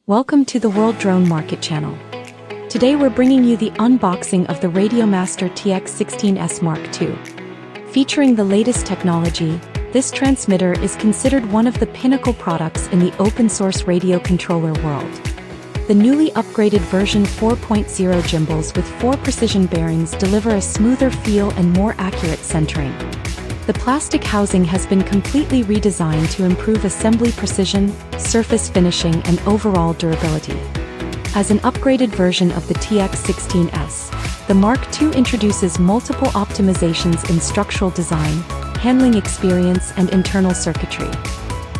Welcome to the World Drone Market channel. Today we're bringing you the unboxing of the RadioMaster TX16S Mark II. Featuring the latest technology, this transmitter is considered one of the pinnacle products in the open-source radio controller world. The newly upgraded version 4.0 gimbals with 4 precision bearings deliver a smoother feel and more accurate centering. The plastic housing has been completely redesigned to improve assembly precision, surface finishing, and overall durability. As an upgraded version of the TX16S, the Mark II introduces multiple optimizations in structural design, handling experience, and internal circuitry.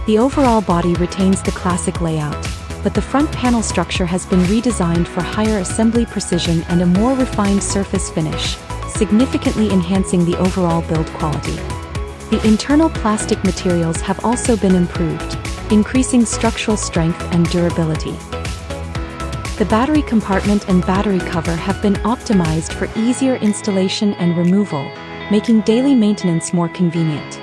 The overall body retains the classic layout, but the front panel structure has been redesigned for higher assembly precision and a more refined surface finish, significantly enhancing the overall build quality. The internal plastic materials have also been improved, increasing structural strength and durability. The battery compartment and battery cover have been optimized for easier installation and removal, making daily maintenance more convenient.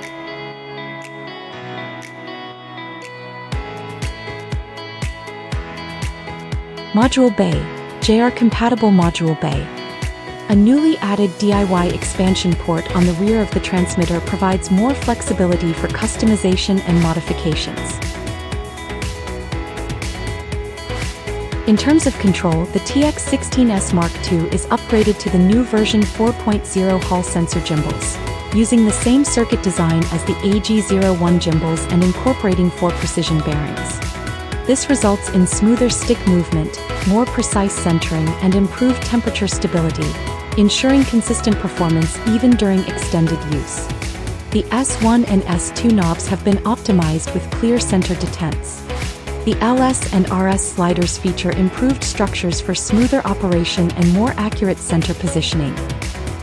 Module Bay, JR-compatible module bay. A newly added DIY expansion port on the rear of the transmitter provides more flexibility for customization and modifications. In terms of control, the TX16S Mark II is upgraded to the new version 4.0 Hall sensor gimbals, using the same circuit design as the AG01 gimbals and incorporating 4 precision bearings. This results in smoother stick movement, more precise centering, and improved temperature stability, ensuring consistent performance even during extended use. The S1 and S2 knobs have been optimized with clear center detents. The LS and RS sliders feature improved structures for smoother operation and more accurate center positioning.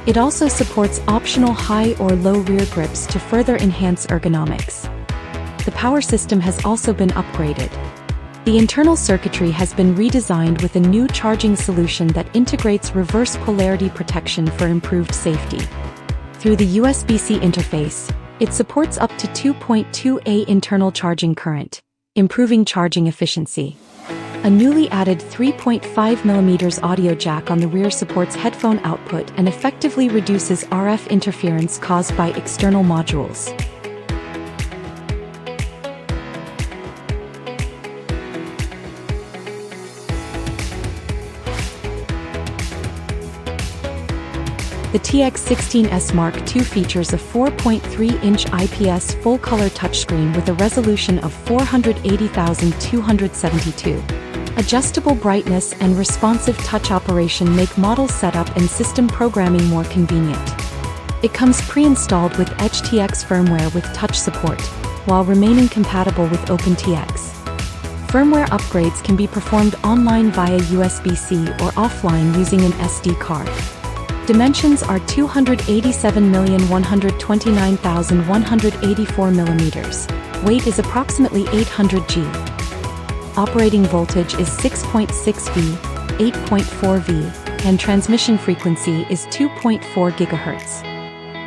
It also supports optional high or low rear grips to further enhance ergonomics. The power system has also been upgraded. The internal circuitry has been redesigned with a new charging solution that integrates reverse polarity protection for improved safety. Through the USB-C interface, it supports up to 2.2 A internal charging current, improving charging efficiency. A newly added 3.5mm audio jack on the rear supports headphone output and effectively reduces RF interference caused by external modules. The TX16S Mark II features a 4.3-inch IPS full-color touchscreen with a resolution of 480,272. Adjustable brightness and responsive touch operation make model setup and system programming more convenient. It comes pre-installed with EdgeTX firmware with touch support, while remaining compatible with OpenTX. Firmware upgrades can be performed online via USB-C or offline using an SD card. Dimensions are 287,129,184 mm. Weight is approximately 800 g. Operating voltage is 6.6 V, 8.4 V, and transmission frequency is 2.4 GHz.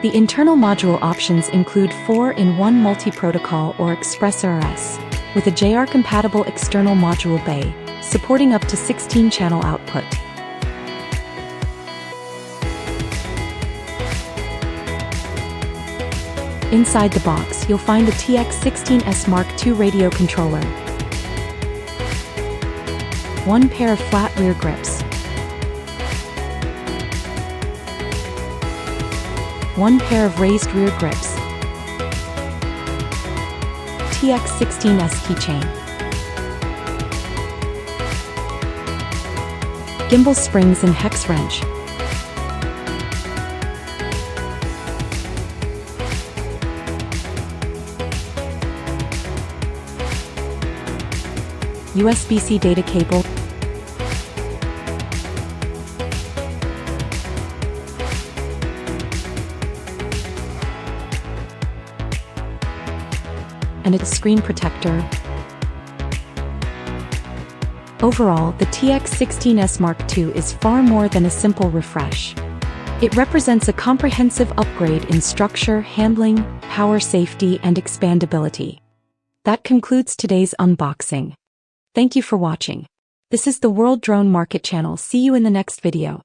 The internal module options include 4-in-1 multi-protocol or ExpressRS, with a JR-compatible external module bay, supporting up to 16-channel output. Inside the box, you'll find the TX16S Mark II radio controller, 1 pair of flat rear grips, 1 pair of raised rear grips, TX16S keychain, gimbal springs and hex wrench, USB-C data cable, and its screen protector. Overall, the TX16S Mark II is far more than a simple refresh. It represents a comprehensive upgrade in structure, handling, power, safety, and expandability. That concludes today's unboxing. Thank you for watching. This is the World Drone Market channel. See you in the next video.